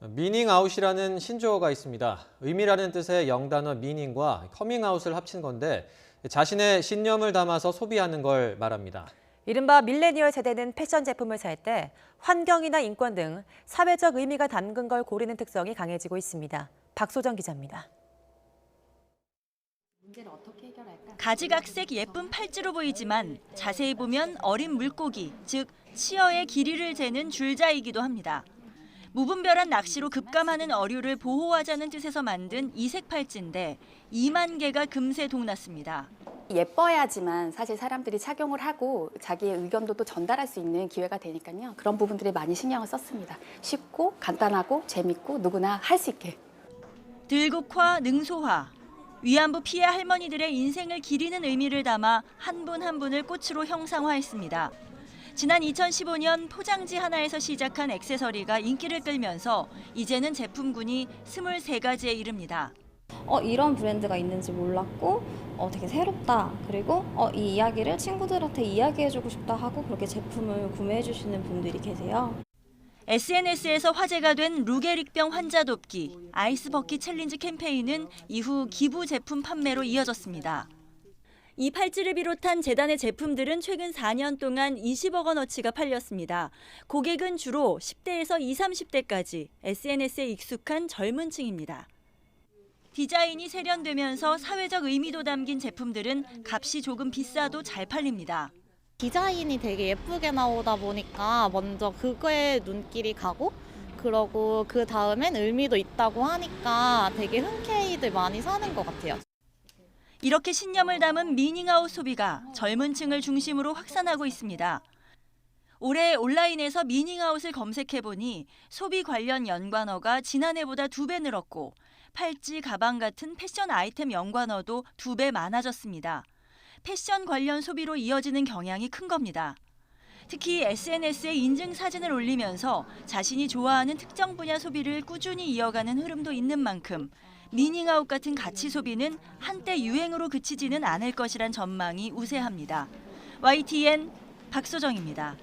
미닝아웃이라는 신조어가 있습니다. 의미라는 뜻의 영단어 미닝과 커밍아웃을 합친 건데 자신의 신념을 담아서 소비하는 걸 말합니다. 이른바 밀레니얼 세대는 패션 제품을 살 때 환경이나 인권 등 사회적 의미가 담긴 걸 고르는 특성이 강해지고 있습니다. 박소정 기자입니다. 가지각색 예쁜 팔찌로 보이지만 자세히 보면 어린 물고기, 즉 치어의 길이를 재는 줄자이기도 합니다. 무분별한 낚시로 급감하는 어류를 보호하자는 뜻에서 만든 이색 팔찌인데 2만 개가 금세 동났습니다. 예뻐야지만 사실 사람들이 착용을 하고 자기의 의견도 또 전달할 수 있는 기회가 되니까요. 그런 부분들에 많이 신경을 썼습니다. 쉽고 간단하고 재밌고 누구나 할 수 있게. 들국화, 능소화, 위안부 피해 할머니들의 인생을 기리는 의미를 담아 한 분 한 분을 꽃으로 형상화했습니다. 지난 2015년 포장지 하나에서 시작한 액세서리가 인기를 끌면서 이제는 제품군이 23가지에 이릅니다. 이런 브랜드가 있는지 몰랐고 되게 새롭다. 그리고 이 이야기를 친구들한테 이야기해주고 싶다 하고 그렇게 제품을 구매해주시는 분들이 계세요. SNS에서 화제가 된 루게릭병 환자 돕기, 아이스 버킷 챌린지 캠페인은 이후 기부 제품 판매로 이어졌습니다. 이 팔찌를 비롯한 재단의 제품들은 최근 4년 동안 20억 원어치가 팔렸습니다. 고객은 주로 10대에서 20, 30대까지 SNS에 익숙한 젊은 층입니다. 디자인이 세련되면서 사회적 의미도 담긴 제품들은 값이 조금 비싸도 잘 팔립니다. 디자인이 되게 예쁘게 나오다 보니까 먼저 그거에 눈길이 가고 그러고 그 다음엔 의미도 있다고 하니까 되게 흔쾌히들 많이 사는 것 같아요. 이렇게 신념을 담은 미닝아웃 소비가 젊은 층을 중심으로 확산하고 있습니다. 올해 온라인에서 미닝아웃을 검색해보니 소비 관련 연관어가 지난해보다 2배 늘었고 팔찌, 가방 같은 패션 아이템 연관어도 2배 많아졌습니다. 패션 관련 소비로 이어지는 경향이 큰 겁니다. 특히 SNS에 인증 사진을 올리면서 자신이 좋아하는 특정 분야 소비를 꾸준히 이어가는 흐름도 있는 만큼 미닝아웃 같은 가치 소비는 한때 유행으로 그치지는 않을 것이란 전망이 우세합니다. YTN 박소정입니다.